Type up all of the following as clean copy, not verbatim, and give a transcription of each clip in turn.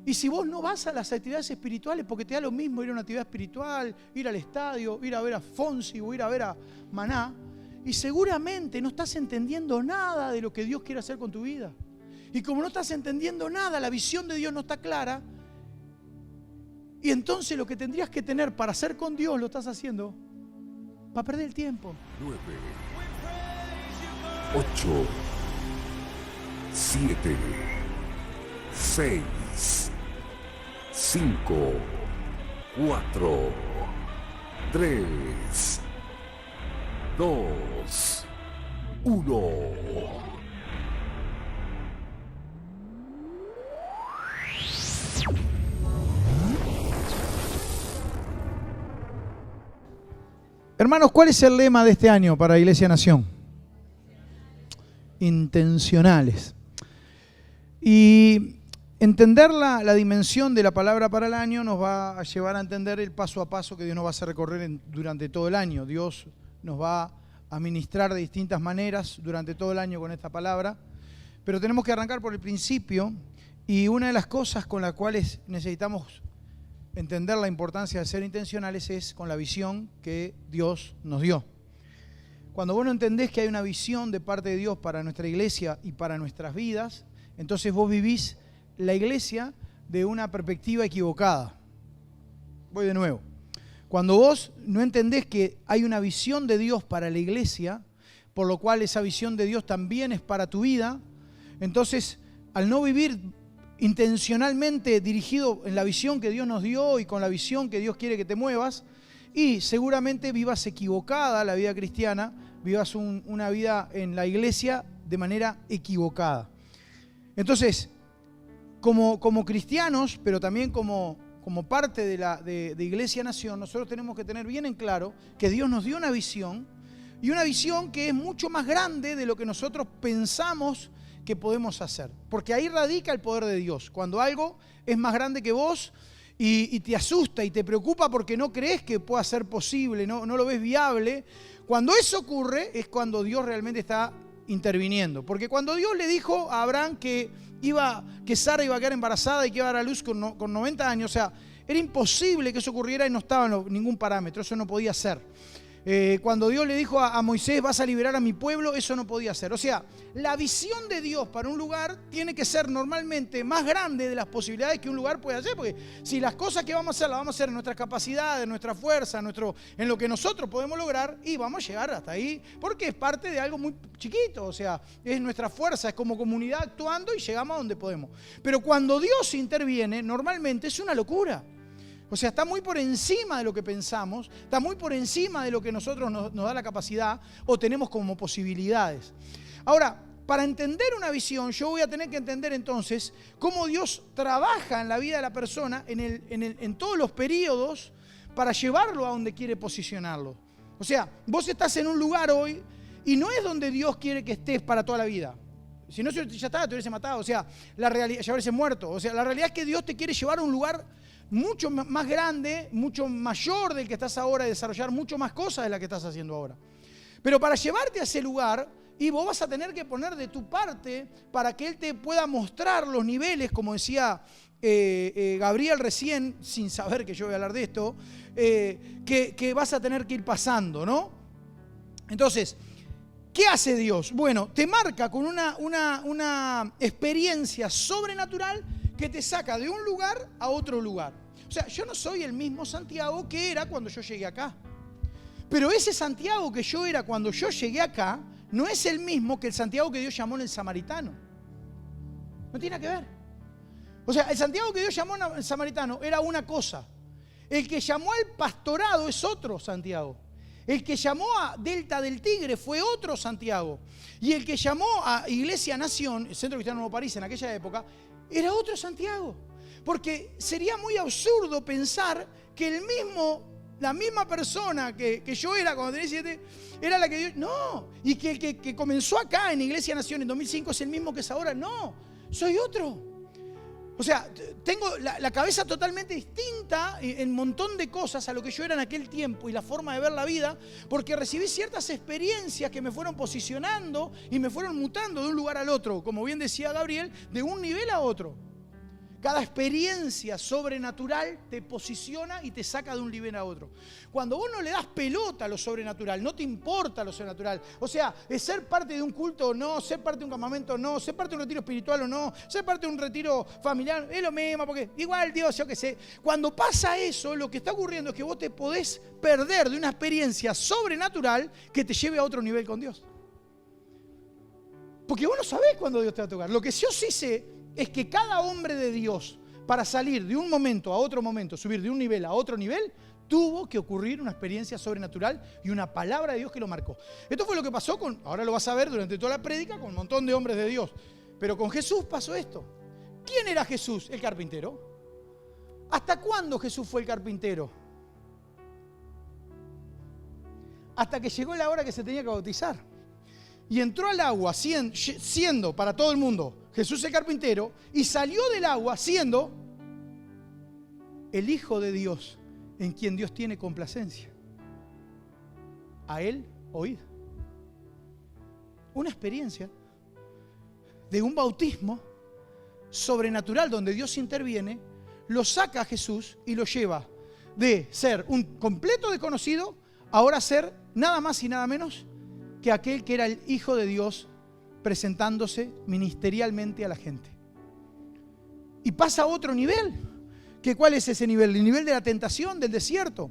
Y si vos no vas a las actividades espirituales porque te da lo mismo ir a una actividad espiritual, ir al estadio, ir a ver a Fonsi o ir a ver a Maná, y seguramente no estás entendiendo nada de lo que Dios quiere hacer con tu vida. Y como no estás entendiendo nada, la visión de Dios no está clara, y entonces lo que tendrías que tener para hacer con Dios lo estás haciendo para perder el tiempo. 9, 8, 7, 6, 5, 4, 3, 2, 1. Hermanos, ¿cuál es el lema de este año para Iglesia Nación? Intencionales. Y entender la dimensión de la palabra para el año nos va a llevar a entender el paso a paso que Dios nos va a hacer recorrer durante todo el año. Dios nos va a ministrar de distintas maneras durante todo el año con esta palabra, pero tenemos que arrancar por el principio, y una de las cosas con las cuales necesitamos entender la importancia de ser intencionales es con la visión que Dios nos dio. Cuando vos no entendés que hay una visión de parte de Dios para nuestra iglesia y para nuestras vidas, entonces vos vivís la iglesia de una perspectiva equivocada. Voy de nuevo. Cuando vos no entendés que hay una visión de Dios para la iglesia, por lo cual esa visión de Dios también es para tu vida, entonces al no vivir intencionalmente dirigido en la visión que Dios nos dio y con la visión que Dios quiere que te muevas, y seguramente vivas equivocada la vida cristiana, vivas una vida en la iglesia de manera equivocada. Entonces, como cristianos, pero también como parte de Iglesia Nación, nosotros tenemos que tener bien en claro que Dios nos dio una visión, y una visión que es mucho más grande de lo que nosotros pensamos que podemos hacer. Porque ahí radica el poder de Dios. Cuando algo es más grande que vos y te asusta y te preocupa porque no crees que pueda ser posible, no lo ves viable, cuando eso ocurre es cuando Dios realmente está interviniendo. Porque cuando Dios le dijo a Abraham que Sara iba a quedar embarazada y que iba a dar a luz con 90 años, o sea, era imposible que eso ocurriera y no estaba en ningún parámetro, eso no podía ser. Cuando Dios le dijo a Moisés, vas a liberar a mi pueblo, eso no podía ser. O sea, la visión de Dios para un lugar tiene que ser normalmente más grande de las posibilidades que un lugar puede hacer, porque si las cosas que vamos a hacer las vamos a hacer en nuestras capacidades, en nuestra fuerza, en lo que nosotros podemos lograr, y vamos a llegar hasta ahí, porque es parte de algo muy chiquito, o sea, es nuestra fuerza, es como comunidad actuando y llegamos a donde podemos. Pero cuando Dios interviene, normalmente es una locura. O sea, está muy por encima de lo que pensamos, está muy por encima de lo que nosotros nos da la capacidad o tenemos como posibilidades. Ahora, para entender una visión, yo voy a tener que entender entonces cómo Dios trabaja en la vida de la persona en todos los periodos para llevarlo a donde quiere posicionarlo. O sea, vos estás en un lugar hoy y no es donde Dios quiere que estés para toda la vida. Si no, ya está, te hubiese matado, o sea, la realidad, ya hubiese muerto. O sea, la realidad es que Dios te quiere llevar a un lugar mucho más grande, mucho mayor del que estás ahora, y desarrollar mucho más cosas de las que estás haciendo ahora. Pero para llevarte a ese lugar, y vos vas a tener que poner de tu parte para que Él te pueda mostrar los niveles, como decía Gabriel recién, sin saber que yo voy a hablar de esto, que vas a tener que ir pasando, ¿no? Entonces, ¿qué hace Dios? Bueno, te marca con una experiencia sobrenatural que te saca de un lugar a otro lugar. O sea, yo no soy el mismo Santiago que era cuando yo llegué acá. Pero ese Santiago que yo era cuando yo llegué acá no es el mismo que el Santiago que Dios llamó en el Samaritano. No tiene nada que ver. O sea, el Santiago que Dios llamó en el Samaritano era una cosa. El que llamó al pastorado es otro Santiago. El que llamó a Delta del Tigre fue otro Santiago. Y el que llamó a Iglesia Nación, el Centro Cristiano Nuevo París en aquella época, era otro Santiago. Porque sería muy absurdo pensar que la misma persona que yo era cuando tenía 7, era la que Dios... No, y que el que comenzó acá en Iglesia Nación en 2005 es el mismo que es ahora. No, soy otro. O sea, tengo la cabeza totalmente distinta en un montón de cosas a lo que yo era en aquel tiempo y la forma de ver la vida, porque recibí ciertas experiencias que me fueron posicionando y me fueron mutando de un lugar al otro, como bien decía Gabriel, de un nivel a otro. Cada experiencia sobrenatural te posiciona y te saca de un nivel a otro. Cuando vos no le das pelota a lo sobrenatural, no te importa lo sobrenatural, o sea, es ser parte de un culto o no, ser parte de un campamento o no, ser parte de un retiro espiritual o no, ser parte de un retiro familiar, es lo mismo, porque igual Dios, yo qué sé. Cuando pasa eso, lo que está ocurriendo es que vos te podés perder de una experiencia sobrenatural que te lleve a otro nivel con Dios. Porque vos no sabés cuándo Dios te va a tocar. Lo que yo sí sé es que cada hombre de Dios, para salir de un momento a otro momento, subir de un nivel a otro nivel, tuvo que ocurrir una experiencia sobrenatural y una palabra de Dios que lo marcó. Esto fue lo que pasó con, ahora lo vas a ver durante toda la prédica, con un montón de hombres de Dios. Pero con Jesús pasó esto. ¿Quién era Jesús? El carpintero. ¿Hasta cuándo Jesús fue el carpintero? Hasta que llegó la hora que se tenía que bautizar. Y entró al agua siendo para todo el mundo Jesús el carpintero, y salió del agua siendo el Hijo de Dios, en quien Dios tiene complacencia. A Él oíd. Una experiencia de un bautismo sobrenatural donde Dios interviene, lo saca a Jesús y lo lleva de ser un completo desconocido, ahora a ser nada más y nada menos que aquel que era el Hijo de Dios presentándose ministerialmente a la gente. Y pasa a otro nivel. ¿Cuál es ese nivel? El nivel de la tentación, del desierto.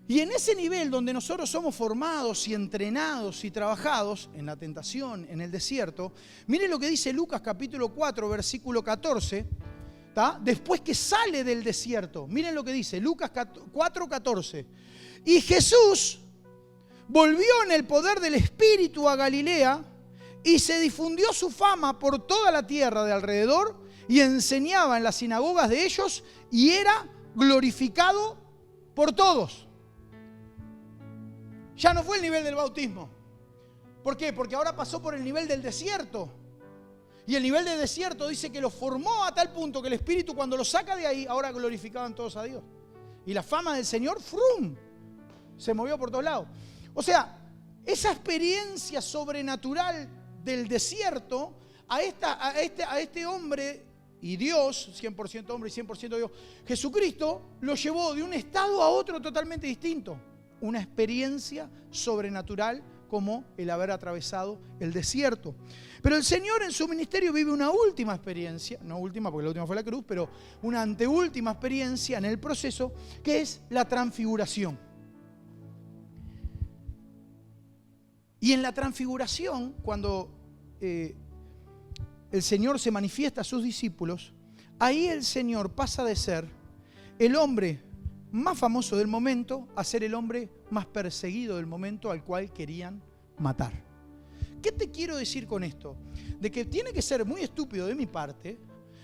Y en ese nivel donde nosotros somos formados y entrenados y trabajados, en la tentación, en el desierto, miren lo que dice Lucas capítulo 4, versículo 14, ¿tá? Después que sale del desierto. Miren lo que dice Lucas 4, 14. Y Jesús volvió en el poder del Espíritu a Galilea y se difundió su fama por toda la tierra de alrededor y enseñaba en las sinagogas de ellos y era glorificado por todos. Ya no fue el nivel del bautismo. ¿Por qué? Porque ahora pasó por el nivel del desierto. Y el nivel del desierto dice que lo formó a tal punto que el Espíritu cuando lo saca de ahí, ahora glorificaban todos a Dios. Y la fama del Señor, ¡frum!, se movió por todos lados. O sea, esa experiencia sobrenatural del desierto a este hombre y Dios, 100% hombre y 100% Dios, Jesucristo, lo llevó de un estado a otro totalmente distinto. Una experiencia sobrenatural como el haber atravesado el desierto. Pero el Señor en su ministerio vive una última experiencia, no última porque la última fue la cruz, pero una anteúltima experiencia en el proceso que es la transfiguración. Y en la transfiguración, cuando el Señor se manifiesta a sus discípulos, ahí el Señor pasa de ser el hombre más famoso del momento a ser el hombre más perseguido del momento al cual querían matar. ¿Qué te quiero decir con esto? De que tiene que ser muy estúpido de mi parte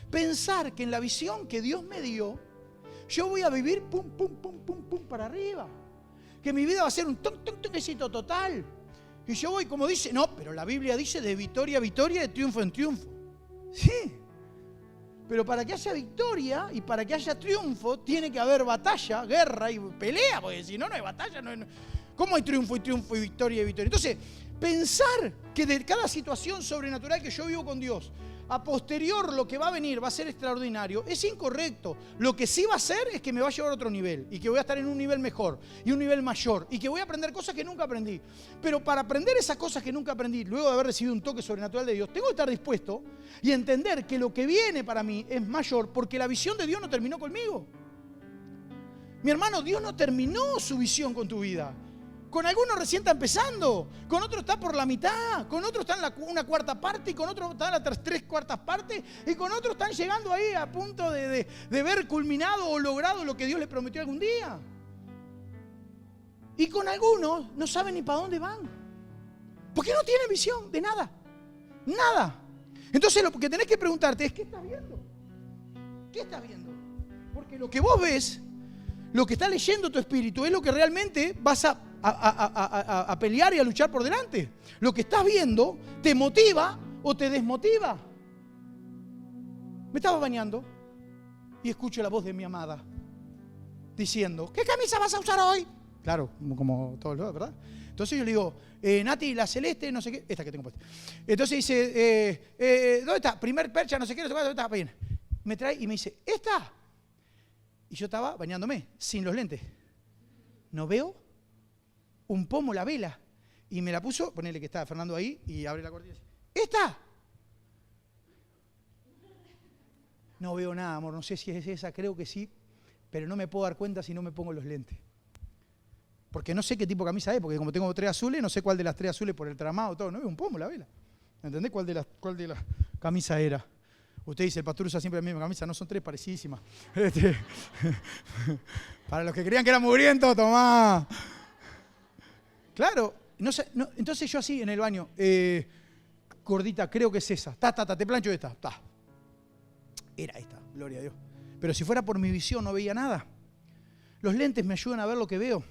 pensar que en la visión que Dios me dio, yo voy a vivir pum, pum, pum, pum, pum para arriba. Que mi vida va a ser un éxito total. Y yo voy, como dice, no, pero la Biblia dice de victoria a victoria, de triunfo en triunfo. Sí, pero para que haya victoria y para que haya triunfo, tiene que haber batalla, guerra y pelea, porque si no, no hay batalla. ¿Cómo hay triunfo y victoria y victoria? Entonces, pensar que de cada situación sobrenatural que yo vivo con Dios, a posterior lo que va a venir va a ser extraordinario, es incorrecto. Lo que sí va a hacer es que me va a llevar a otro nivel y que voy a estar en un nivel mejor y un nivel mayor y que voy a aprender cosas que nunca aprendí. Pero para aprender esas cosas que nunca aprendí, luego de haber recibido un toque sobrenatural de Dios, tengo que estar dispuesto y entender que lo que viene para mí es mayor porque la visión de Dios no terminó conmigo. Mi hermano, Dios no terminó su visión con tu vida. Con algunos recién está empezando, con otros está por la mitad, con otros está en una cuarta parte y con otros está en las tres cuartas partes y con otros están llegando ahí a punto de ver culminado o logrado lo que Dios les prometió algún día. Y con algunos no saben ni para dónde van, porque no tienen visión de nada, nada. Entonces lo que tenés que preguntarte es, ¿qué estás viendo? ¿Qué estás viendo? Porque lo que vos ves, lo que está leyendo tu espíritu es lo que realmente vas a pelear y a luchar por delante. Lo que estás viendo te motiva o te desmotiva. Me estaba bañando y escucho la voz de mi amada diciendo, ¿qué camisa vas a usar hoy? Claro, como todos los, ¿verdad? Entonces yo le digo, Nati, la celeste, no sé qué, esta que tengo puesta. Entonces dice, ¿dónde está? Primer percha, no sé qué, no sé cuál, ¿dónde está? Bien. Me trae y me dice, ¿esta? Y yo estaba bañándome, sin los lentes. No veo un pomo, la vela. Y me la puso, ponele que está Fernando ahí, y abre la cortina y dice, ¿esta? No veo nada, amor, no sé si es esa, creo que sí, pero no me puedo dar cuenta si no me pongo los lentes. Porque no sé qué tipo de camisa es, porque como tengo 3 azules, no sé cuál de las 3 azules por el tramado, todo, no veo un pomo, la vela. ¿Entendés cuál de las camisas era? Usted dice, el pastor usa siempre la misma camisa, no son 3 parecidísimas. Para los que creían que era mugriento, tomá. Claro, no sé, no, entonces yo así en el baño, gordita, creo que es esa. Te plancho esta. Era esta, gloria a Dios. Pero si fuera por mi visión no veía nada. Los lentes me ayudan a ver lo que veo.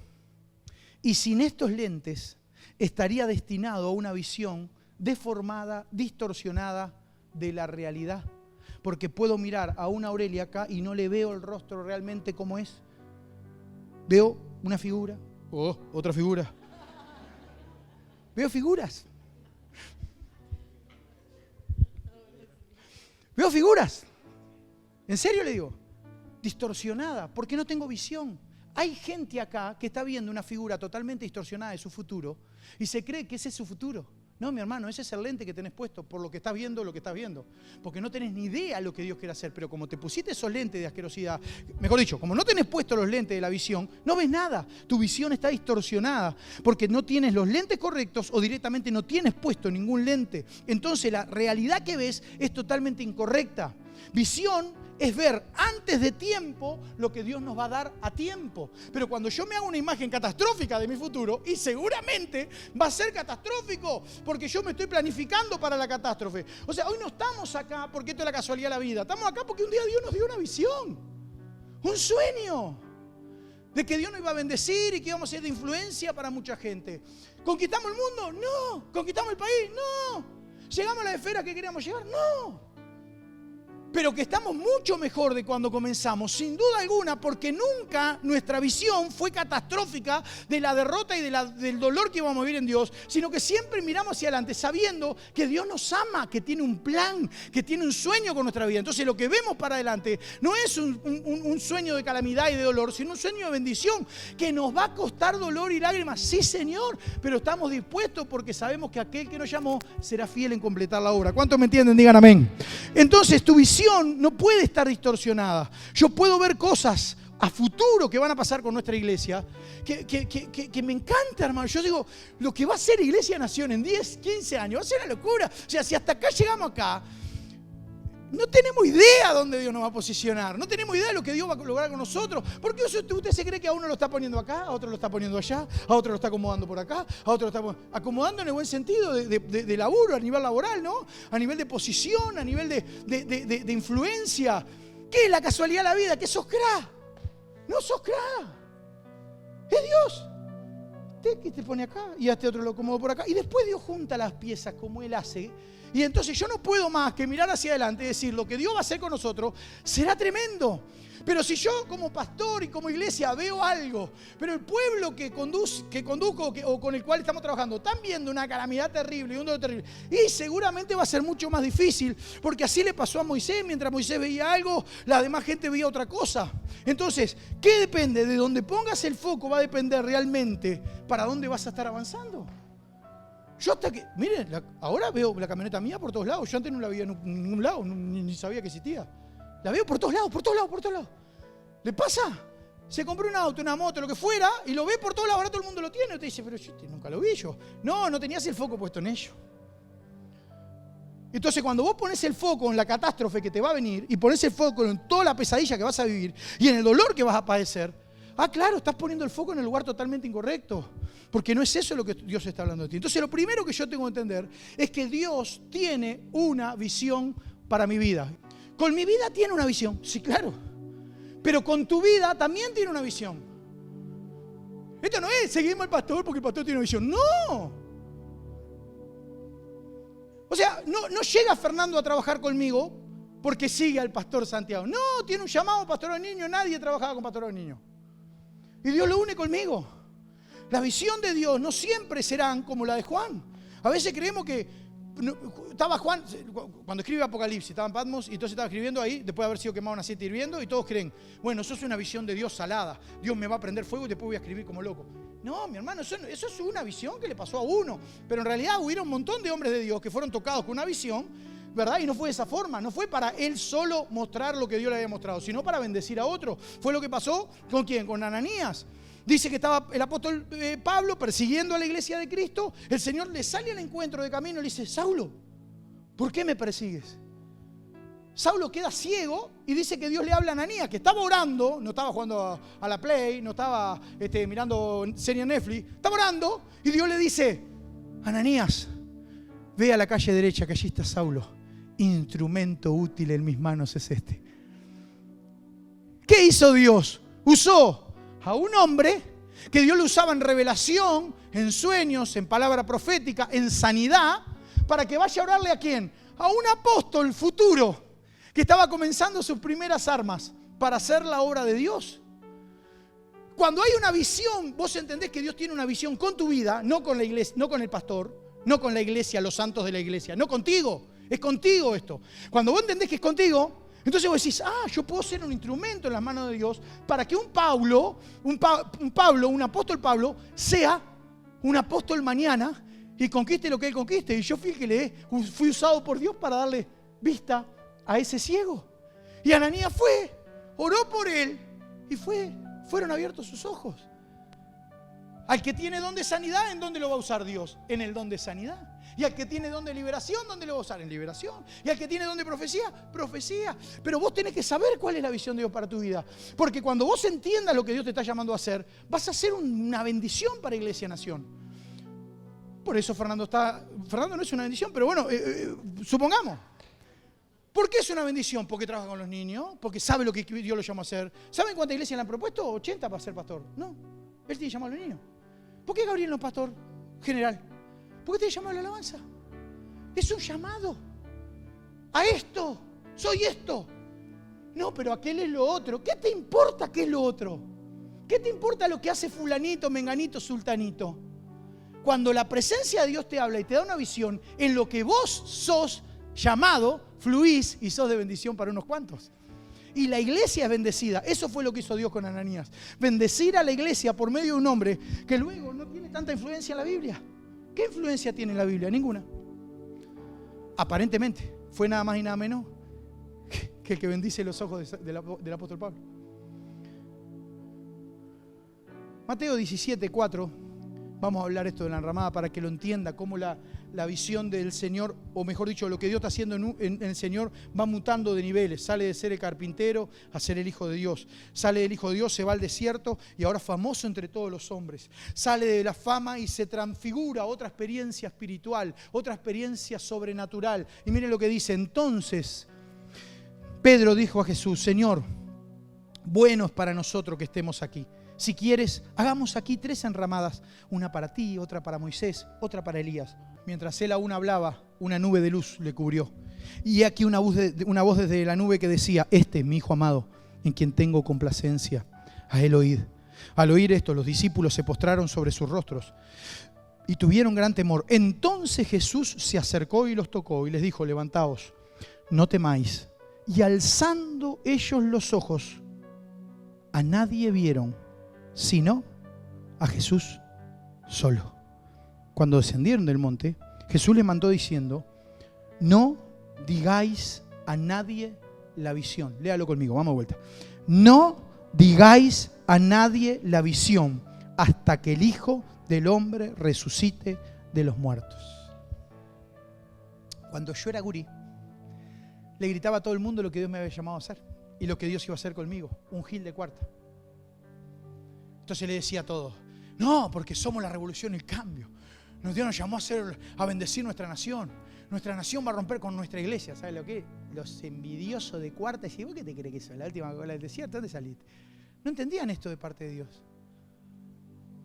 Y sin estos lentes estaría destinado a una visión deformada, distorsionada de la realidad. Porque puedo mirar a una Aurelia acá y no le veo el rostro realmente como es. Veo una figura, otra figura. Veo figuras. Veo figuras. En serio le digo. Distorsionada, porque no tengo visión. Hay gente acá que está viendo una figura totalmente distorsionada de su futuro y se cree que ese es su futuro. No, mi hermano, ese es el lente que tenés puesto por lo que estás viendo, porque no tenés ni idea de lo que Dios quiere hacer, pero como te pusiste esos lentes de asquerosidad, mejor dicho, como no tenés puestos los lentes de la visión, no ves nada, tu visión está distorsionada, porque no tienes los lentes correctos o directamente no tienes puesto ningún lente. Entonces la realidad que ves es totalmente incorrecta. Visión es ver antes de tiempo lo que Dios nos va a dar a tiempo. Pero cuando yo me hago una imagen catastrófica de mi futuro, y seguramente va a ser catastrófico, porque yo me estoy planificando para la catástrofe. O sea, hoy no estamos acá porque esto es la casualidad de la vida. Estamos acá porque un día Dios nos dio una visión, un sueño, de que Dios nos iba a bendecir y que íbamos a ser de influencia para mucha gente. ¿Conquistamos el mundo? No. ¿Conquistamos el país? No. ¿Llegamos a la esfera que queríamos llegar? No. Pero que estamos mucho mejor de cuando comenzamos, sin duda alguna, porque nunca nuestra visión fue catastrófica de la derrota y del dolor que íbamos a vivir en Dios, sino que siempre miramos hacia adelante sabiendo que Dios nos ama, que tiene un plan, que tiene un sueño con nuestra vida. Entonces lo que vemos para adelante no es un sueño de calamidad y de dolor, sino un sueño de bendición, que nos va a costar dolor y lágrimas, sí Señor, pero estamos dispuestos porque sabemos que aquel que nos llamó será fiel en completar la obra. ¿Cuántos me entienden? Digan amén. Entonces tu visión no puede estar distorsionada. Yo puedo ver cosas a futuro que van a pasar con nuestra iglesia que me encanta, hermano. Yo digo, lo que va a ser Iglesia Nación en 10, 15 años va a ser una locura. O sea, si hasta acá llegamos acá, no tenemos idea dónde Dios nos va a posicionar. No tenemos idea de lo que Dios va a lograr con nosotros. Porque usted se cree que a uno lo está poniendo acá, a otro lo está poniendo allá, a otro lo está acomodando por acá, a otro lo está acomodando en el buen sentido de laburo, a nivel laboral, ¿no? A nivel de posición, a nivel de influencia. ¿Qué es la casualidad de la vida? Que sos cra. No sos cra. Es Dios. Que te pone acá y a este otro lo acomodo por acá. Y después Dios junta las piezas como Él hace. Y entonces yo no puedo más que mirar hacia adelante y decir, lo que Dios va a hacer con nosotros será tremendo. Pero si yo como pastor y como iglesia veo algo, pero el pueblo que conduzco o con el cual estamos trabajando están viendo una calamidad terrible y un dolor terrible, y seguramente va a ser mucho más difícil, porque así le pasó a Moisés. Mientras Moisés veía algo, la demás gente veía otra cosa. Entonces, ¿qué depende? De donde pongas el foco va a depender realmente para dónde vas a estar avanzando. Yo hasta que, miren, ahora veo la camioneta mía por todos lados. Yo antes no la veía en ningún lado, ni sabía que existía. La veo por todos lados. ¿Le pasa? Se compró un auto, una moto, lo que fuera, y lo ve por todos lados, ahora todo el mundo lo tiene. Usted dice, pero yo nunca lo vi yo. No tenías el foco puesto en ello. Entonces cuando vos pones el foco en la catástrofe que te va a venir, y pones el foco en toda la pesadilla que vas a vivir, y en el dolor que vas a padecer, claro, estás poniendo el foco en el lugar totalmente incorrecto. Porque no es eso lo que Dios está hablando de ti. Entonces lo primero que yo tengo que entender es que Dios tiene una visión para mi vida. Con mi vida tiene una visión, sí, claro. Pero con tu vida también tiene una visión. Esto no es seguimos al pastor porque el pastor tiene una visión. No. O sea, no llega Fernando a trabajar conmigo porque sigue al pastor Santiago. No, tiene un llamado pastor de niños. Nadie trabajaba con pastor de niños. Y Dios lo une conmigo. La visión de Dios no siempre serán como la de Juan. A veces creemos que estaba Juan, cuando escribe Apocalipsis, estaba en Patmos y entonces estaba escribiendo ahí, después de haber sido quemado en aceite hirviendo, y todos creen, bueno, eso es una visión de Dios salada. Dios me va a prender fuego y después voy a escribir como loco. No, mi hermano, eso es una visión que le pasó a uno. Pero en realidad hubo un montón de hombres de Dios que fueron tocados con una visión, ¿verdad? Y no fue de esa forma, no fue para él solo mostrar lo que Dios le había mostrado, sino para bendecir a otro. Fue lo que pasó ¿con quién? Con Ananías. Dice que estaba el apóstol Pablo persiguiendo a la iglesia de Cristo. El Señor le sale al encuentro de camino y le dice, Saulo, ¿por qué me persigues? Saulo queda ciego y dice que Dios le habla a Ananías, que estaba orando, no estaba jugando a la Play, no estaba mirando serie en Netflix, estaba orando y Dios le dice, Ananías, ve a la calle derecha, que allí está Saulo. Instrumento útil en mis manos es este. ¿Qué hizo Dios? Usó a un hombre que Dios le usaba en revelación, en sueños, en palabra profética, en sanidad, para que vaya a orarle ¿a quién? A un apóstol futuro que estaba comenzando sus primeras armas para hacer la obra de Dios. Cuando hay una visión, vos entendés que Dios tiene una visión con tu vida, no con la iglesia, no con el pastor, no con la iglesia, los santos de la iglesia, no contigo, es contigo esto. Cuando vos entendés que es contigo, entonces vos decís, yo puedo ser un instrumento en las manos de Dios para que un apóstol Pablo, sea un apóstol mañana y conquiste lo que él conquiste. Y yo fui usado por Dios para darle vista a ese ciego. Y Ananías fue, oró por él y fueron abiertos sus ojos. Al que tiene don de sanidad, ¿en dónde lo va a usar Dios? En el don de sanidad. Y al que tiene don de liberación, ¿dónde lo va a usar? En liberación. Y al que tiene don de profecía, profecía. Pero vos tenés que saber cuál es la visión de Dios para tu vida. Porque cuando vos entiendas lo que Dios te está llamando a hacer, vas a ser una bendición para Iglesia Nación. Por eso Fernando no es una bendición, pero bueno, supongamos. ¿Por qué es una bendición? Porque trabaja con los niños, porque sabe lo que Dios lo llamó a hacer. ¿Saben cuántas iglesias le han propuesto? 80 para ser pastor. No, él tiene llamado a los niños. ¿Por qué Gabriel no es pastor general? ¿Por qué tiene llamado a la alabanza? Es un llamado. A esto, soy esto. No, pero aquel es lo otro. ¿Qué te importa qué es lo otro? ¿Qué te importa lo que hace fulanito, menganito, sultanito? Cuando la presencia de Dios te habla y te da una visión, en lo que vos sos llamado, fluís y sos de bendición para unos cuantos. Y la iglesia es bendecida. Eso fue lo que hizo Dios con Ananías. Bendecir a la iglesia por medio de un hombre que luego no tiene tanta influencia en la Biblia. ¿Qué influencia tiene en la Biblia? Ninguna. Aparentemente, fue nada más y nada menos que el que bendice los ojos del apóstol Pablo. Mateo 17:4. Vamos a hablar esto de la enramada para que lo entienda, cómo la visión del Señor, o mejor dicho, lo que Dios está haciendo en el Señor va mutando de niveles. Sale de ser el carpintero a ser el Hijo de Dios. Sale del Hijo de Dios, se va al desierto y ahora famoso entre todos los hombres. Sale de la fama y se transfigura a otra experiencia espiritual, otra experiencia sobrenatural. Y miren lo que dice. Entonces, Pedro dijo a Jesús, Señor, bueno es para nosotros que estemos aquí. Si quieres, hagamos aquí 3 enramadas, una para ti, otra para Moisés, otra para Elías. Mientras él aún hablaba, una nube de luz le cubrió. Y aquí una voz desde la nube que decía, este es mi Hijo amado, en quien tengo complacencia, a él oíd. Al oír esto, los discípulos se postraron sobre sus rostros y tuvieron gran temor. Entonces Jesús se acercó y los tocó y les dijo, levantaos, no temáis. Y alzando ellos los ojos, a nadie vieron, sino a Jesús solo. Cuando descendieron del monte, Jesús les mandó diciendo, no digáis a nadie la visión. Léalo conmigo, vamos de vuelta. No digáis a nadie la visión hasta que el Hijo del Hombre resucite de los muertos. Cuando yo era gurí, le gritaba a todo el mundo lo que Dios me había llamado a hacer y lo que Dios iba a hacer conmigo, un gil de cuarta. Entonces le decía a todos, no, porque somos la revolución y el cambio. Dios nos llamó a bendecir nuestra nación. Nuestra nación va a romper con nuestra iglesia. ¿Sabes lo que es? Los envidiosos de cuarta. Y ¿vos qué te crees que sos? La última Coca-Cola del desierto, ¿dónde saliste? No entendían esto de parte de Dios.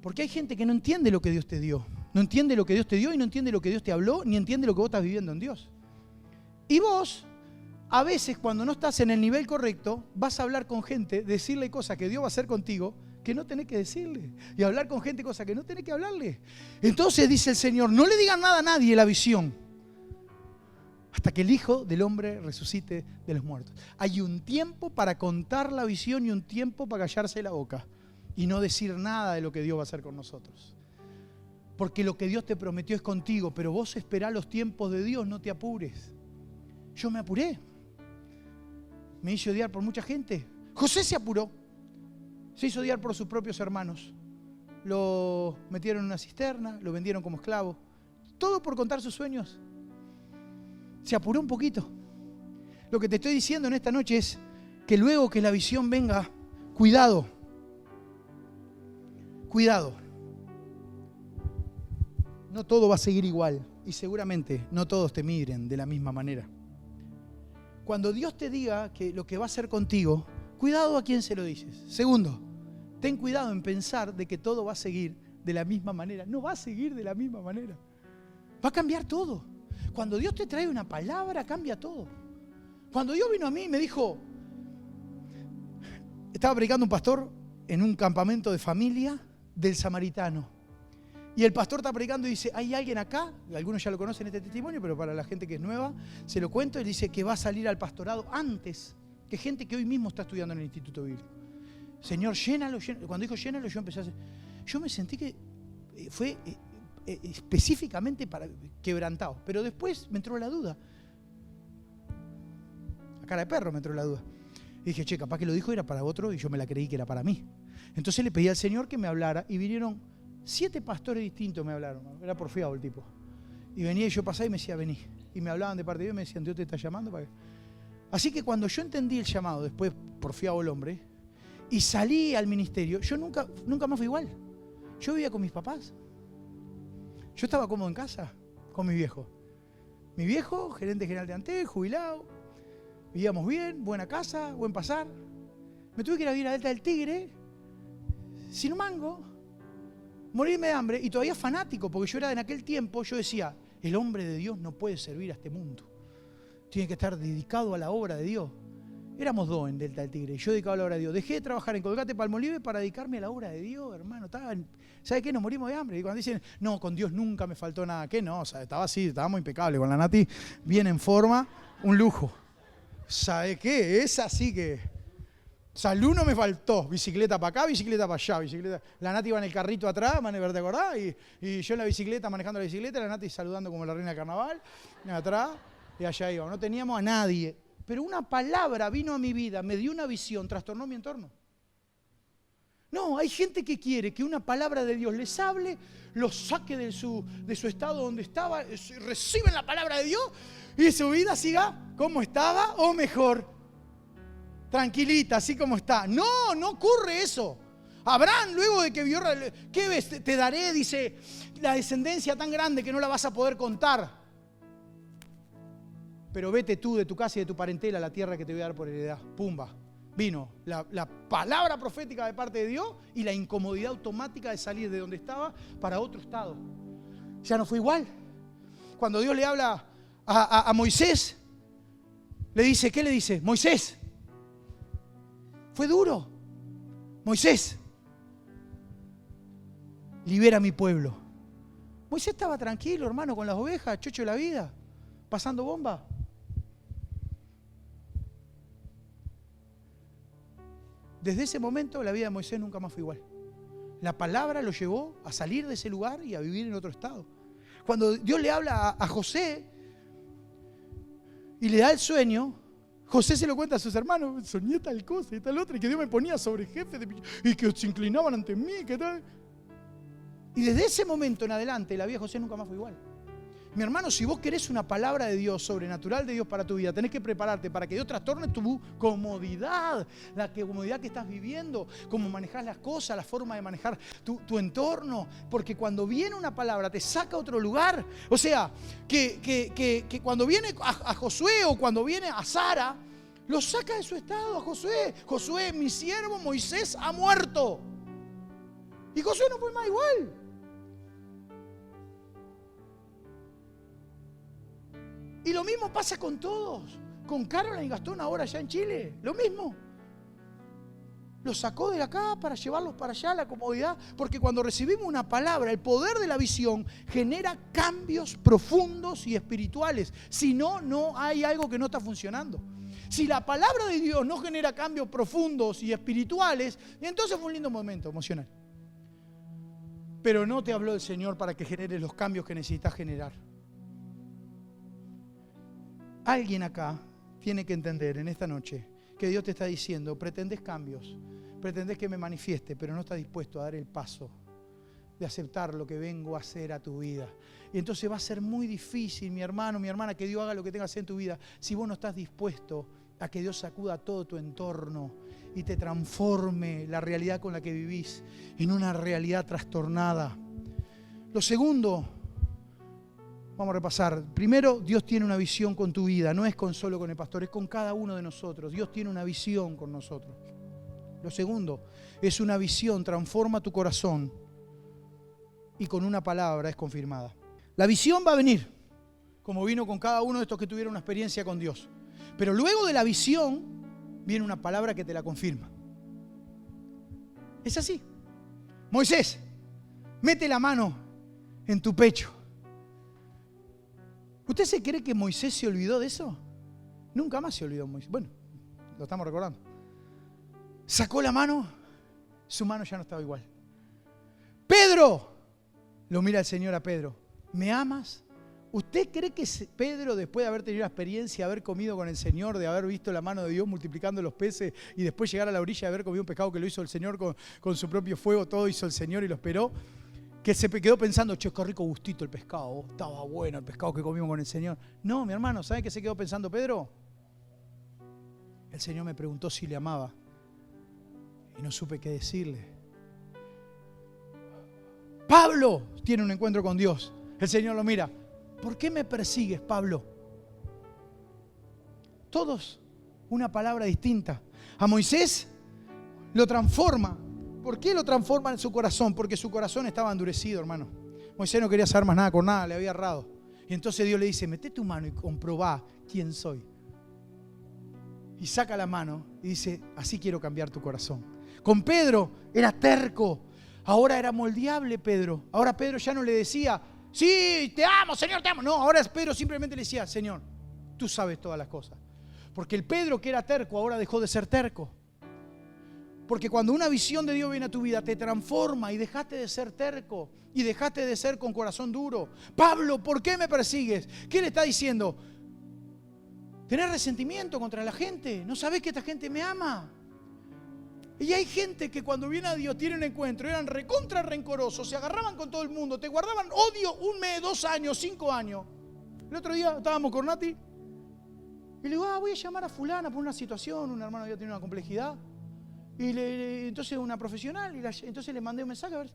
Porque hay gente que no entiende lo que Dios te dio. No entiende lo que Dios te dio y no entiende lo que Dios te habló, ni entiende lo que vos estás viviendo en Dios. Y vos, a veces cuando no estás en el nivel correcto, vas a hablar con gente, decirle cosas que Dios va a hacer contigo, que no tenés que decirle. Y hablar con gente cosas que no tenés que hablarle. Entonces dice el Señor, no le digan nada a nadie la visión, hasta que el Hijo del Hombre resucite de los muertos. Hay un tiempo para contar la visión y un tiempo para callarse la boca y no decir nada de lo que Dios va a hacer con nosotros. Porque lo que Dios te prometió es contigo, pero vos esperá los tiempos de Dios, no te apures. Yo me apuré. Me hice odiar por mucha gente. José se apuró. Se hizo odiar por sus propios hermanos. Lo metieron en una cisterna, lo vendieron como esclavo. Todo por contar sus sueños. Se apuró un poquito. Lo que te estoy diciendo en esta noche es que luego que la visión venga, cuidado. Cuidado. No todo va a seguir igual y seguramente no todos te miren de la misma manera. Cuando Dios te diga que lo que va a hacer contigo, cuidado a quién se lo dices. Segundo, ten cuidado en pensar de que todo va a seguir de la misma manera. No va a seguir de la misma manera. Va a cambiar todo. Cuando Dios te trae una palabra, cambia todo. Cuando Dios vino a mí y me dijo, estaba predicando un pastor en un campamento de familia del Samaritano. Y el pastor está predicando y dice, hay alguien acá, algunos ya lo conocen este testimonio, pero para la gente que es nueva, se lo cuento, y dice que va a salir al pastorado antes que gente que hoy mismo está estudiando en el Instituto Bíblico. Señor, llénalo, llénalo. Cuando dijo llénalo, yo empecé a hacer. Yo me sentí que fue específicamente para quebrantado, pero después me entró la duda. A cara de perro me entró la duda. Y dije, che, capaz que lo dijo era para otro y yo me la creí que era para mí. Entonces le pedí al Señor que me hablara y vinieron 7 pastores distintos, me hablaron. Era porfiado el tipo. Y venía y yo pasaba y me decía, vení. Y me hablaban de parte de Dios y me decían, Dios te está llamando para qué. Así que cuando yo entendí el llamado, después porfiado el hombre, y salí al ministerio, yo nunca más fui igual. Yo vivía con mis papás. Yo estaba cómodo en casa con mi viejo. Mi viejo, gerente general de Antel, jubilado. Vivíamos bien, buena casa, buen pasar. Me tuve que ir a vivir a Delta del Tigre, sin un mango, morirme de hambre, y todavía fanático, porque yo era en aquel tiempo, yo decía, el hombre de Dios no puede servir a este mundo. Tiene que estar dedicado a la obra de Dios. Éramos 2 en Delta del Tigre, yo dedicado a la obra de Dios. Dejé de trabajar en Colgate Palmolive para dedicarme a la obra de Dios, hermano. ¿Sabe qué? Nos morimos de hambre. Y cuando dicen, no, con Dios nunca me faltó nada. ¿Qué no? O sea, estaba así, estábamos impecables. Con la Nati bien en forma, un lujo. ¿Sabe qué? Es así que... Salud no me faltó. Bicicleta para acá, bicicleta para allá. Bicicleta. La Nati iba en el carrito atrás, ¿te acordás? Y yo en la bicicleta, manejando la bicicleta, la Nati saludando como la reina del carnaval, atrás, y allá iba. No teníamos a nadie. Pero una palabra vino a mi vida, me dio una visión, trastornó mi entorno. No, hay gente que quiere que una palabra de Dios les hable, los saque de su estado donde estaba, reciben la palabra de Dios y su vida siga como estaba o mejor. Tranquilita, así como está. No, no ocurre eso. Abraham, luego de que vio, ¿qué ves? Te daré, dice, la descendencia tan grande que no la vas a poder contar. Pero vete tú de tu casa y de tu parentela a la tierra que te voy a dar por heredad. Pumba. Vino la palabra profética de parte de Dios y la incomodidad automática de salir de donde estaba para otro estado. Ya no fue igual. Cuando Dios le habla a Moisés, le dice, ¿qué le dice? Moisés. Fue duro. Moisés, libera a mi pueblo. Moisés estaba tranquilo, hermano, con las ovejas, chocho de la vida, pasando bomba. Desde ese momento la vida de Moisés nunca más fue igual. La palabra lo llevó a salir de ese lugar y a vivir en otro estado. Cuando Dios le habla a José y le da el sueño, José se lo cuenta a sus hermanos, soñé tal cosa y tal otra, y que Dios me ponía sobre jefes y que se inclinaban ante mí, que tal. Y desde ese momento en adelante la vida de José nunca más fue igual. Mi hermano, si vos querés una palabra de Dios, sobrenatural de Dios para tu vida, tenés que prepararte para que Dios trastorne tu comodidad, la comodidad que estás viviendo, cómo manejas las cosas, la forma de manejar tu entorno, porque cuando viene una palabra te saca a otro lugar. O sea, que cuando viene a Josué o cuando viene a Sara, lo saca de su estado a Josué. Josué, mi siervo Moisés ha muerto. Y Josué no fue más igual. Y lo mismo pasa con todos. Con Carola y Gastón ahora allá en Chile. Lo mismo. Los sacó de acá para llevarlos para allá, la comodidad. Porque cuando recibimos una palabra, el poder de la visión genera cambios profundos y espirituales. Si no, no hay algo que no está funcionando. Si la palabra de Dios no genera cambios profundos y espirituales, entonces fue un lindo momento emocional. Pero no te habló el Señor para que generes los cambios que necesitas generar. Alguien acá tiene que entender en esta noche que Dios te está diciendo, pretendes cambios, pretendes que me manifieste, pero no estás dispuesto a dar el paso de aceptar lo que vengo a hacer a tu vida. Y entonces va a ser muy difícil, mi hermano, mi hermana, que Dios haga lo que tenga que hacer en tu vida si vos no estás dispuesto a que Dios sacuda todo tu entorno y te transforme la realidad con la que vivís en una realidad trastornada. Lo segundo, vamos a repasar. Primero, Dios tiene una visión con tu vida. No es solo con el pastor, es con cada uno de nosotros. Dios tiene una visión con nosotros. Lo segundo, es una visión, transforma tu corazón y con una palabra es confirmada. La visión va a venir, como vino con cada uno de estos que tuvieron una experiencia con Dios. Pero luego de la visión viene una palabra que te la confirma. Es así. Moisés, mete la mano en tu pecho. ¿Usted se cree que Moisés se olvidó de eso? Nunca más se olvidó Moisés. Bueno, lo estamos recordando. Sacó la mano, su mano ya no estaba igual. Pedro, lo mira el Señor a Pedro. ¿Me amas? ¿Usted cree que Pedro, después de haber tenido la experiencia, de haber comido con el Señor, de haber visto la mano de Dios multiplicando los peces y después llegar a la orilla de haber comido un pescado que lo hizo el Señor con su propio fuego, todo hizo el Señor y lo esperó, que se quedó pensando, che, qué rico gustito el pescado, estaba bueno el pescado que comimos con el Señor? No, mi hermano, ¿sabe qué se quedó pensando Pedro? El Señor me preguntó si le amaba y no supe qué decirle. Pablo tiene un encuentro con Dios. El Señor lo mira. ¿Por qué me persigues, Pablo? Todos una palabra distinta. A Moisés lo transforma. ¿Por qué lo transforma en su corazón? Porque su corazón estaba endurecido, hermano. Moisés no quería saber más nada con nada, le había errado. Y entonces Dios le dice, mete tu mano y comprobá quién soy. Y saca la mano y dice, así quiero cambiar tu corazón. Con Pedro era terco. Ahora era moldeable Pedro. Ahora Pedro ya no le decía, sí, te amo, Señor, te amo. No, ahora Pedro simplemente le decía, Señor, tú sabes todas las cosas. Porque el Pedro que era terco ahora dejó de ser terco. Porque cuando una visión de Dios viene a tu vida, te transforma y dejaste de ser terco y dejaste de ser con corazón duro. Pablo, ¿por qué me persigues? ¿Qué le está diciendo? ¿Tenés resentimiento contra la gente? ¿No sabés que esta gente me ama? Y hay gente que cuando viene a Dios tiene un encuentro, eran recontra rencorosos, se agarraban con todo el mundo, te guardaban odio 1 mes, 2 años, 5 años. El otro día estábamos con Nati y le digo, voy a llamar a fulana por una situación, un hermano había tenido una complejidad. Y entonces una profesional, entonces le mandé un mensaje a ver.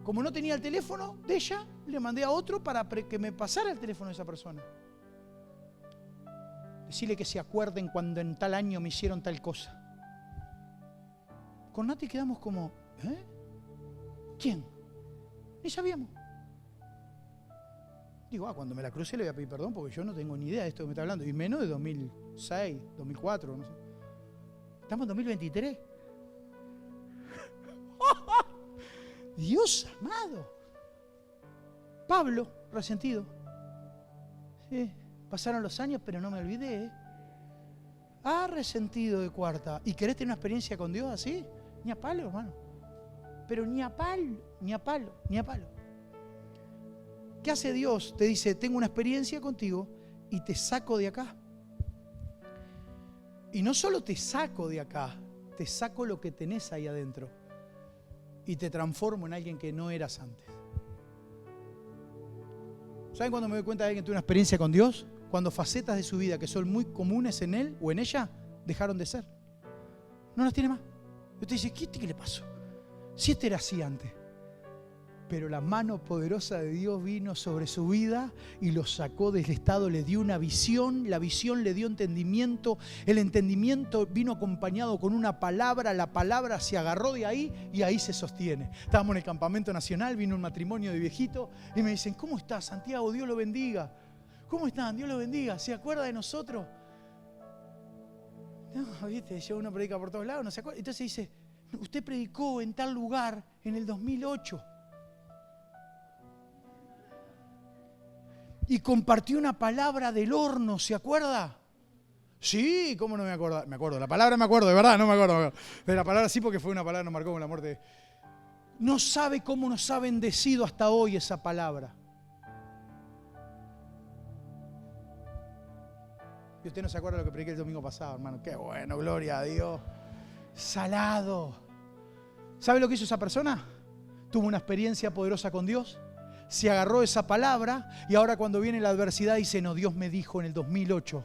Como no tenía el teléfono de ella, le mandé a otro para que me pasara el teléfono de esa persona. Decirle que se acuerden cuando en tal año me hicieron tal cosa. Con Nati quedamos como, ¿eh? ¿Quién? Ni sabíamos. Digo, cuando me la cruce le voy a pedir perdón porque yo no tengo ni idea de esto que me está hablando. Y menos de 2006, 2004, no sé. Estamos en 2023. Dios amado. Pablo, resentido. Sí. Pasaron los años, pero no me olvidé. Resentido de cuarta. ¿Y querés tener una experiencia con Dios así? Ni a palo, hermano. Pero ni a palo, ni a palo, ni a palo. ¿Qué hace Dios? Te dice, tengo una experiencia contigo y te saco de acá. Y no solo te saco de acá, te saco lo que tenés ahí adentro. Y te transformo en alguien que no eras antes. ¿Saben cuándo me doy cuenta de alguien que tuvo una experiencia con Dios? Cuando facetas de su vida que son muy comunes en él o en ella dejaron de ser. No las tiene más. Y usted dice, ¿qué le pasó? Si este era así antes. Pero la mano poderosa de Dios vino sobre su vida y lo sacó del estado, le dio una visión, la visión le dio entendimiento, el entendimiento vino acompañado con una palabra, la palabra se agarró de ahí y ahí se sostiene. Estábamos en el campamento nacional, vino un matrimonio de viejitos y me dicen, ¿cómo estás, Santiago? Dios lo bendiga. ¿Cómo están? Dios lo bendiga. ¿Se acuerda de nosotros? No, viste, yo uno predica por todos lados, no se acuerda. Entonces dice, usted predicó en tal lugar en el 2008. Y compartió una palabra del horno, ¿se acuerda? Sí, ¿cómo no me acuerdo? Me acuerdo, la palabra me acuerdo, de verdad, no me acuerdo. Pero la palabra sí, porque fue una palabra que nos marcó con la muerte. No sabe cómo nos ha bendecido hasta hoy esa palabra. Y usted no se acuerda de lo que prediqué el domingo pasado, hermano. Qué bueno, gloria a Dios. Salado. ¿Sabe lo que hizo esa persona? Tuvo una experiencia poderosa con Dios. Se agarró esa palabra y ahora cuando viene la adversidad dice, no, Dios me dijo en el 2008.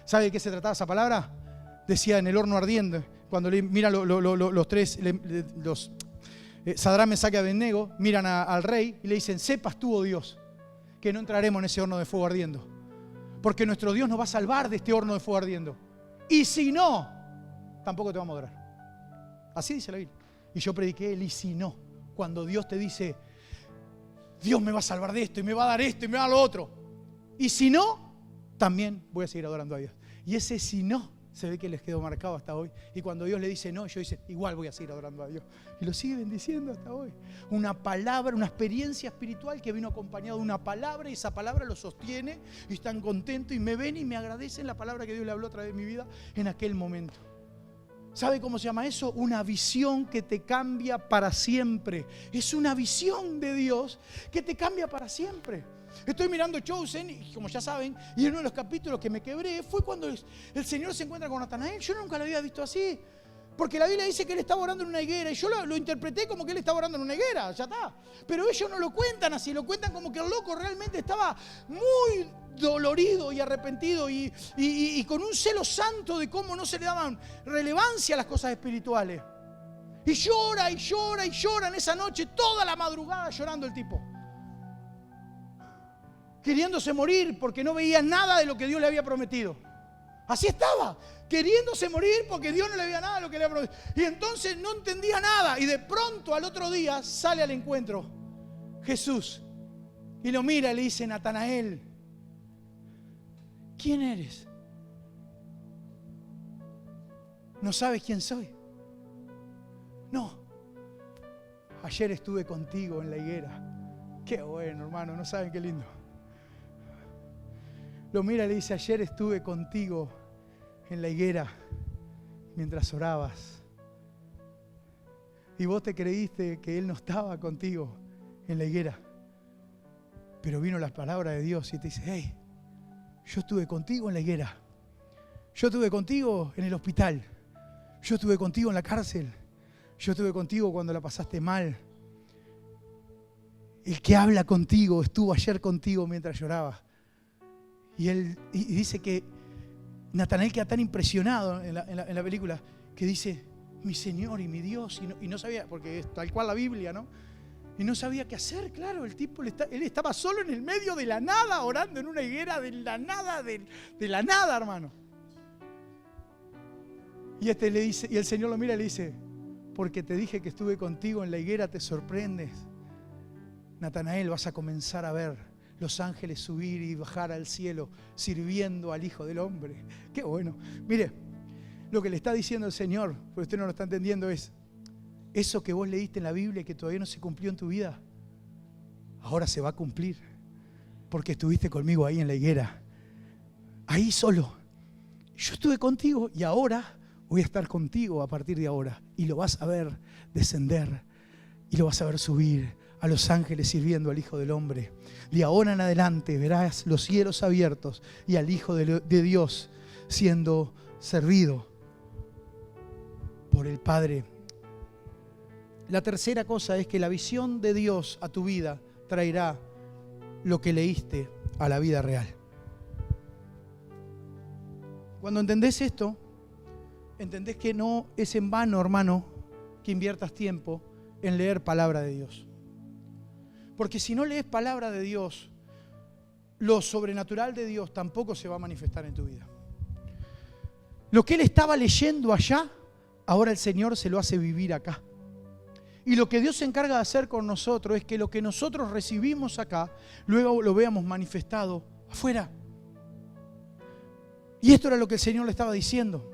¿Sabe de qué se trataba esa palabra? Decía en el horno ardiendo. Cuando mira los tres, Sadrach, Mesach y Abednego, miran al rey y le dicen, sepas tú, oh Dios, que no entraremos en ese horno de fuego ardiendo. Porque nuestro Dios nos va a salvar de este horno de fuego ardiendo. Y si no, tampoco te vamos a adorar. Así dice la Biblia. Y yo prediqué el y si no. Cuando Dios te dice, Dios me va a salvar de esto y me va a dar esto y me va a dar lo otro. Y si no, también voy a seguir adorando a Dios. Y ese si no, se ve que les quedó marcado hasta hoy. Y cuando Dios le dice no, yo dice, igual voy a seguir adorando a Dios. Y lo sigue bendiciendo hasta hoy. Una palabra, una experiencia espiritual que vino acompañado de una palabra y esa palabra lo sostiene y están contentos y me ven y me agradecen la palabra que Dios le habló a través de mi vida en aquel momento. ¿Sabe cómo se llama eso? Una visión que te cambia para siempre. Es una visión de Dios que te cambia para siempre. Estoy mirando Chosen y como ya saben, y en uno de los capítulos que me quebré fue cuando el Señor se encuentra con Natanael. Yo nunca lo había visto así. Porque la Biblia dice que él estaba orando en una higuera y yo lo interpreté como que él estaba orando en una higuera, ya está. Pero ellos no lo cuentan así, lo cuentan como que el loco realmente estaba muy dolorido y arrepentido y con un celo santo de cómo no se le daban relevancia a las cosas espirituales. Y llora y llora y llora en esa noche, toda la madrugada llorando el tipo. Queriéndose morir porque no veía nada de lo que Dios le había prometido. Así estaba, queriéndose morir porque Dios no le veía nada de lo que le había prometido. Y entonces no entendía nada. Y de pronto al otro día sale al encuentro Jesús. Y lo mira y le dice, Natanael, ¿quién eres? ¿No sabes quién soy? No. Ayer estuve contigo en la higuera. Qué bueno, hermano, no saben qué lindo. Lo mira y le dice, ayer estuve contigo en la higuera mientras orabas. Y vos te creíste que Él no estaba contigo en la higuera. Pero vino la palabra de Dios y te dice, hey, yo estuve contigo en la higuera. Yo estuve contigo en el hospital. Yo estuve contigo en la cárcel. Yo estuve contigo cuando la pasaste mal. El que habla contigo estuvo ayer contigo mientras llorabas. Y dice que Natanael queda tan impresionado en la película que dice, mi Señor y mi Dios, y no sabía, porque es tal cual la Biblia, ¿no? Y no sabía qué hacer, claro, el tipo, él estaba solo en el medio de la nada, orando en una higuera de la nada, hermano. Y le dice, y el Señor lo mira y le dice, porque te dije que estuve contigo en la higuera, te sorprendes. Natanael, vas a comenzar a ver los ángeles subir y bajar al cielo sirviendo al Hijo del Hombre. Qué bueno. Mire, lo que le está diciendo el Señor, porque usted no lo está entendiendo, es eso que vos leíste en la Biblia y que todavía no se cumplió en tu vida, ahora se va a cumplir porque estuviste conmigo ahí en la higuera, ahí solo. Yo estuve contigo y ahora voy a estar contigo a partir de ahora y lo vas a ver descender y lo vas a ver subir a los ángeles sirviendo al Hijo del Hombre. De ahora en adelante verás los cielos abiertos y al Hijo de Dios siendo servido por el Padre. La tercera cosa es que la visión de Dios a tu vida traerá lo que leíste a la vida real. Cuando entendés esto, entendés que no es en vano, hermano, que inviertas tiempo en leer palabra de Dios. Porque si no lees palabra de Dios, lo sobrenatural de Dios tampoco se va a manifestar en tu vida. Lo que él estaba leyendo allá, ahora el Señor se lo hace vivir acá. Y lo que Dios se encarga de hacer con nosotros es que lo que nosotros recibimos acá, luego lo veamos manifestado afuera. Y esto era lo que el Señor le estaba diciendo.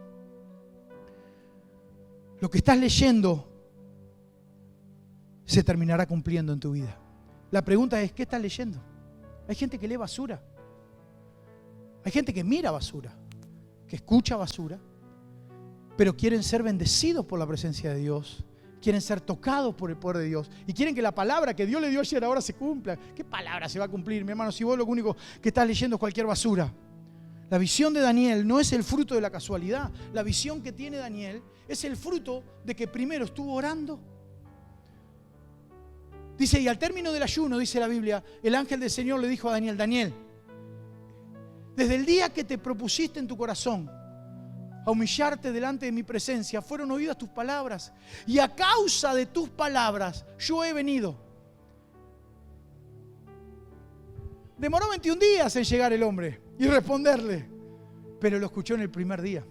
lo que estás leyendo se terminará cumpliendo en tu vida. La pregunta es, ¿qué estás leyendo? Hay gente que lee basura. Hay gente que mira basura, que escucha basura, pero quieren ser bendecidos por la presencia de Dios. Quieren ser tocados por el poder de Dios. Y quieren que la palabra que Dios le dio ayer ahora se cumpla. ¿Qué palabra se va a cumplir, mi hermano? Si vos lo único que estás leyendo es cualquier basura. La visión de Daniel no es el fruto de la casualidad. La visión que tiene Daniel es el fruto de que primero estuvo orando. Dice, y al término del ayuno, dice la Biblia, el ángel del Señor le dijo a Daniel, Daniel, desde el día que te propusiste en tu corazón a humillarte delante de mi presencia, fueron oídas tus palabras. Y a causa de tus palabras, yo he venido. Demoró 21 días en llegar el hombre y responderle, pero lo escuchó en el primer día.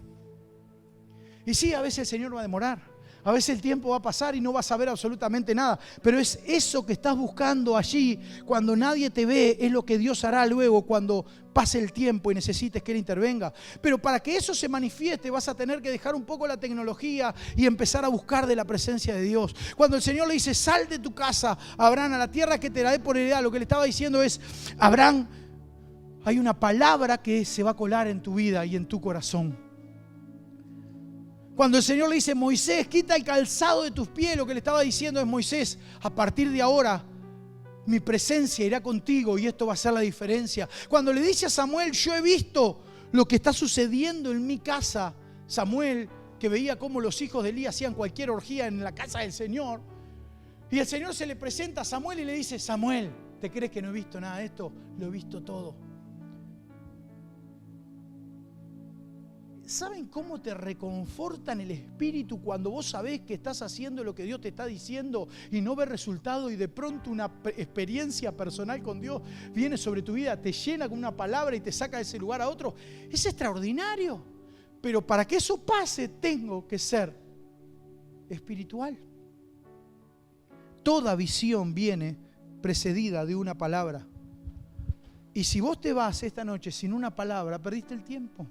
Y sí, a veces el Señor va a demorar. A veces el tiempo va a pasar y no vas a ver absolutamente nada. Pero es eso que estás buscando allí, cuando nadie te ve, es lo que Dios hará luego cuando pase el tiempo y necesites que Él intervenga. Pero para que eso se manifieste vas a tener que dejar un poco la tecnología y empezar a buscar de la presencia de Dios. Cuando el Señor le dice, sal de tu casa, Abraham, a la tierra que te daré por heredad, lo que le estaba diciendo es, Abraham, hay una palabra que se va a colar en tu vida y en tu corazón. Cuando el Señor le dice, Moisés, quita el calzado de tus pies, lo que le estaba diciendo es, Moisés, a partir de ahora, mi presencia irá contigo y esto va a ser la diferencia. Cuando le dice a Samuel, yo he visto lo que está sucediendo en mi casa, Samuel, que veía cómo los hijos de Elí hacían cualquier orgía en la casa del Señor, y el Señor se le presenta a Samuel y le dice, Samuel, ¿te crees que no he visto nada de esto? Lo he visto todo. ¿Saben cómo te reconforta en el espíritu cuando vos sabés que estás haciendo lo que Dios te está diciendo y no ves resultado y de pronto una experiencia personal con Dios viene sobre tu vida, te llena con una palabra y te saca de ese lugar a otro? Es extraordinario. Pero para que eso pase tengo que ser espiritual. Toda visión viene precedida de una palabra. Y si vos te vas esta noche sin una palabra, perdiste el tiempo.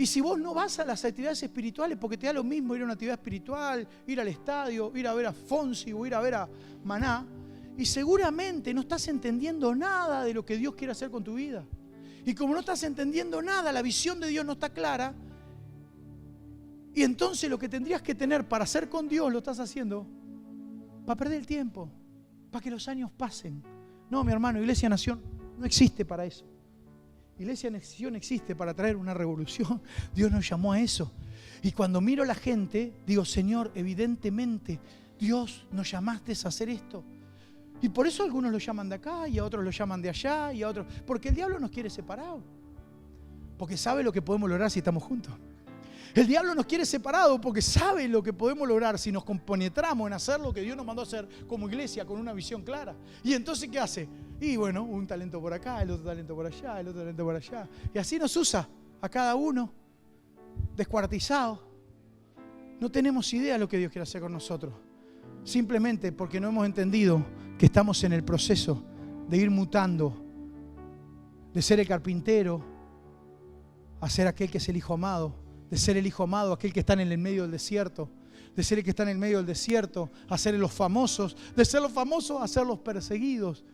Y si vos no vas a las actividades espirituales, porque te da lo mismo ir a una actividad espiritual, ir al estadio, ir a ver a Fonsi o ir a ver a Maná, y seguramente no estás entendiendo nada de lo que Dios quiere hacer con tu vida. Y como no estás entendiendo nada, la visión de Dios no está clara, y entonces lo que tendrías que tener para hacer con Dios lo estás haciendo para perder el tiempo, para que los años pasen. No, mi hermano, Iglesia Nación no existe para eso. Iglesia Nación existe para traer una revolución. Dios nos llamó a eso. Y cuando miro a la gente, digo, Señor, evidentemente Dios nos llamaste a hacer esto. Y por eso algunos lo llaman de acá y a otros lo llaman de allá y a otros. Porque el diablo nos quiere separados. Porque sabe lo que podemos lograr si estamos juntos. El diablo nos quiere separados porque sabe lo que podemos lograr si nos compenetramos en hacer lo que Dios nos mandó a hacer como iglesia con una visión clara. Y entonces, ¿qué hace? Y bueno, un talento por acá, el otro talento por allá, el otro talento por allá. Y así nos usa a cada uno descuartizado. No tenemos idea de lo que Dios quiere hacer con nosotros. Simplemente porque no hemos entendido que estamos en el proceso de ir mutando, de ser el carpintero a ser aquel que es el hijo amado. De ser el hijo amado, aquel que está en el medio del desierto. De ser el que está en el medio del desierto, a ser los famosos. De ser los famosos, a ser los perseguidos.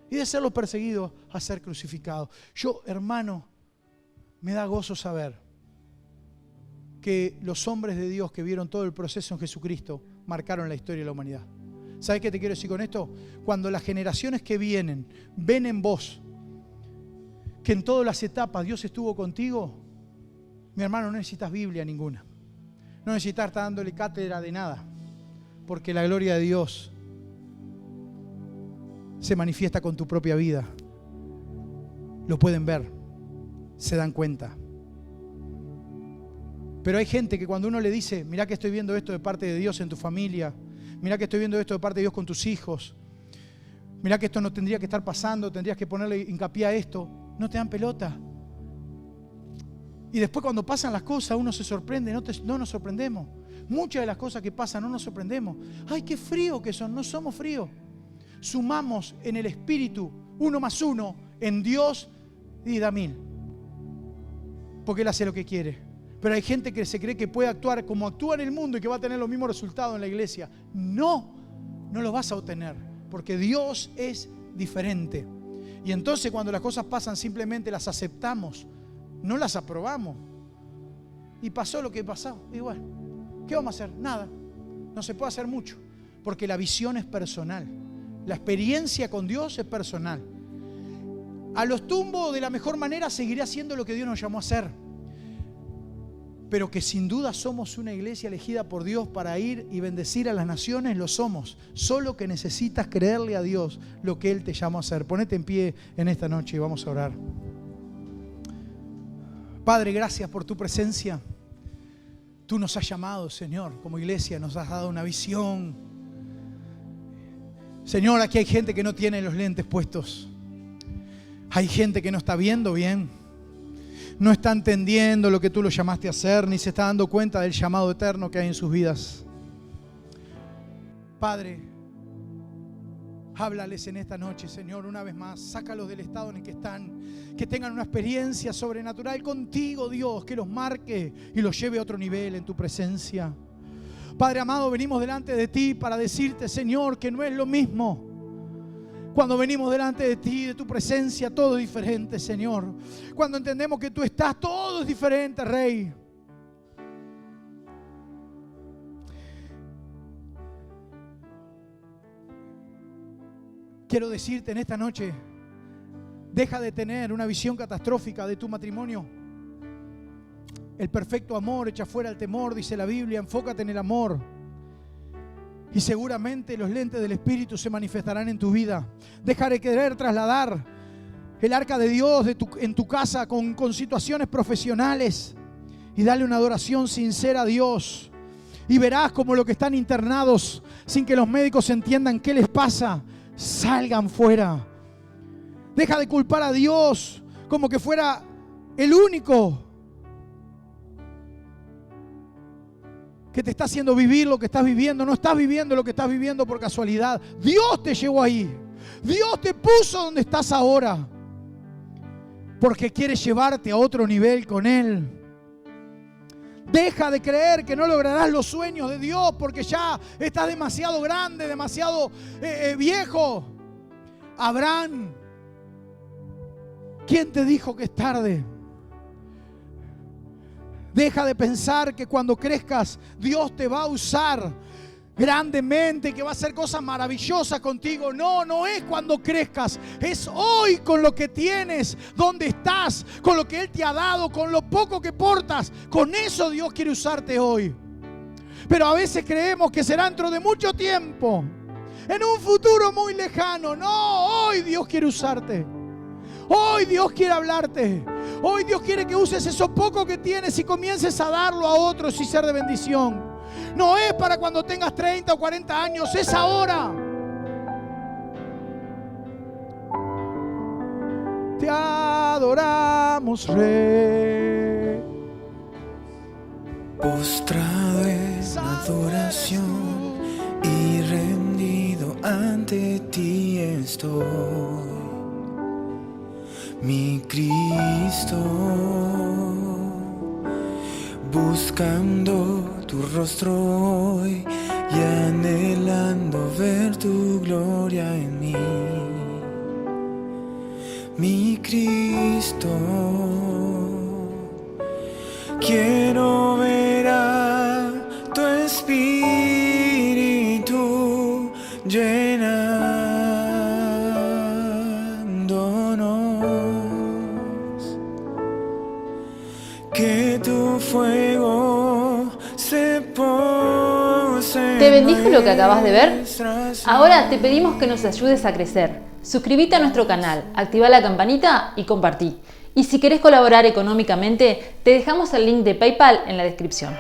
Y de ser los perseguidos, a ser crucificados. Yo, hermano, me da gozo saber que los hombres de Dios que vieron todo el proceso en Jesucristo marcaron la historia de la humanidad. ¿Sabes qué te quiero decir con esto? Cuando las generaciones que vienen ven en vos que en todas las etapas Dios estuvo contigo, mi hermano, no necesitas Biblia ninguna. No necesitas estar dándole cátedra de nada. Porque la gloria de Dios se manifiesta con tu propia vida. Lo pueden ver. Se dan cuenta. Pero hay gente que cuando uno le dice, mirá que estoy viendo esto de parte de Dios en tu familia. Mirá que estoy viendo esto de parte de Dios con tus hijos. Mirá que esto no tendría que estar pasando, tendrías que ponerle hincapié a esto. No te dan pelota. Y después cuando pasan las cosas uno se sorprende, no nos sorprendemos. Muchas de las cosas que pasan no nos sorprendemos. ¡Ay, qué frío que son! No somos fríos. Sumamos en el Espíritu 1 más 1 en Dios y da 1000. Porque Él hace lo que quiere. Pero hay gente que se cree que puede actuar como actúa en el mundo y que va a tener los mismos resultados en la iglesia. No los vas a obtener, porque Dios es diferente. Y entonces cuando las cosas pasan simplemente las aceptamos, no las aprobamos. Y pasó lo que pasó. Y bueno, ¿qué vamos a hacer? Nada. No se puede hacer mucho, porque la visión es personal. La experiencia con Dios es personal. A los tumbos, de la mejor manera, seguiré haciendo lo que Dios nos llamó a hacer. Pero que sin duda somos una iglesia elegida por Dios para ir y bendecir a las naciones, lo somos. Solo que necesitas creerle a Dios lo que Él te llamó a hacer. Ponete en pie en esta noche y vamos a orar. Padre, gracias por tu presencia. Tú nos has llamado, Señor, como iglesia, nos has dado una visión. Señor, aquí hay gente que no tiene los lentes puestos. Hay gente que no está viendo bien. No está entendiendo lo que tú lo llamaste a hacer, ni se está dando cuenta del llamado eterno que hay en sus vidas. Padre, háblales en esta noche, Señor, una vez más. Sácalos del estado en el que están. Que tengan una experiencia sobrenatural contigo, Dios, que los marque y los lleve a otro nivel en tu presencia. Padre amado, venimos delante de ti para decirte, Señor, que no es lo mismo. Cuando venimos delante de ti, de tu presencia, todo es diferente, Señor. Cuando entendemos que tú estás, todo es diferente, Rey. Quiero decirte en esta noche, deja de tener una visión catastrófica de tu matrimonio. El perfecto amor echa fuera el temor, dice la Biblia. Enfócate en el amor. Y seguramente los lentes del Espíritu se manifestarán en tu vida. Deja de querer trasladar el arca de Dios en tu casa con situaciones profesionales. Y dale una adoración sincera a Dios. Y verás como los que están internados, sin que los médicos entiendan qué les pasa, salgan fuera. Deja de culpar a Dios como que fuera el único que te está haciendo vivir lo que estás viviendo. No estás viviendo lo que estás viviendo por casualidad. Dios te llevó ahí. Dios te puso donde estás ahora, porque quiere llevarte a otro nivel con Él. Deja de creer que no lograrás los sueños de Dios porque ya estás demasiado grande, demasiado viejo. Abraham, ¿quién te dijo que es tarde? Deja de pensar que cuando crezcas Dios te va a usar grandemente, que va a hacer cosas maravillosas contigo. No, no es cuando crezcas, es hoy con lo que tienes, donde estás, con lo que Él te ha dado, con lo poco que portas. Con eso Dios quiere usarte hoy. Pero a veces creemos que será dentro de mucho tiempo, en un futuro muy lejano. No, hoy Dios quiere usarte. Hoy Dios quiere hablarte. Hoy Dios quiere que uses eso poco que tienes y comiences a darlo a otros y ser de bendición. No es para cuando tengas 30 o 40 años, es ahora. Te adoramos, Rey. Postrado en adoración y rendido ante ti estoy. Mi Cristo, buscando tu rostro hoy y anhelando ver tu gloria en mí. Mi Cristo, quiero ver a tu Espíritu llenándonos, que tu fuego se pose. ¿Te bendijo lo que acabas de ver? Ahora te pedimos que nos ayudes a crecer. Suscríbete a nuestro canal, activa la campanita y compartí. Y si querés colaborar económicamente, te dejamos el link de PayPal en la descripción.